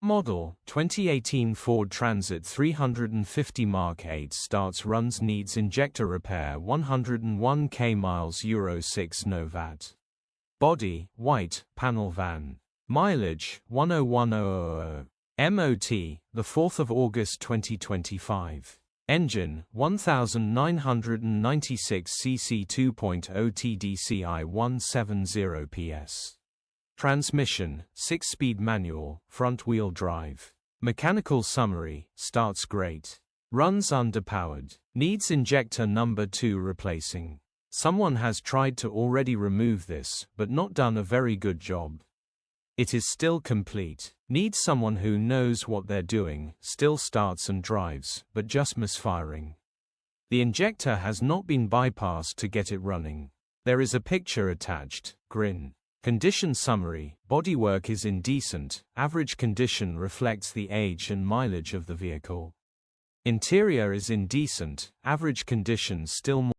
model, 2018 Ford Transit 350 Mark 8 starts runs needs injector repair 101 km Euro 6 No Vat. Body, white, panel van. Mileage, 101,000. MOT, the 4th of August 2025. Engine, 1996 cc 2.0 TDCI 170 PS. Transmission, 6-speed manual, front-wheel drive. Mechanical summary, starts great. Runs underpowered. Needs injector number 2 replacing. Someone has tried to already remove this, but not done a very good job. It is still complete. Needs someone who knows what they're doing, still starts and drives, but just misfiring. The injector has not been bypassed to get it running. There is a picture attached, grin. Condition summary, bodywork is indecent, average condition reflects the age and mileage of the vehicle. Interior is indecent, average condition still more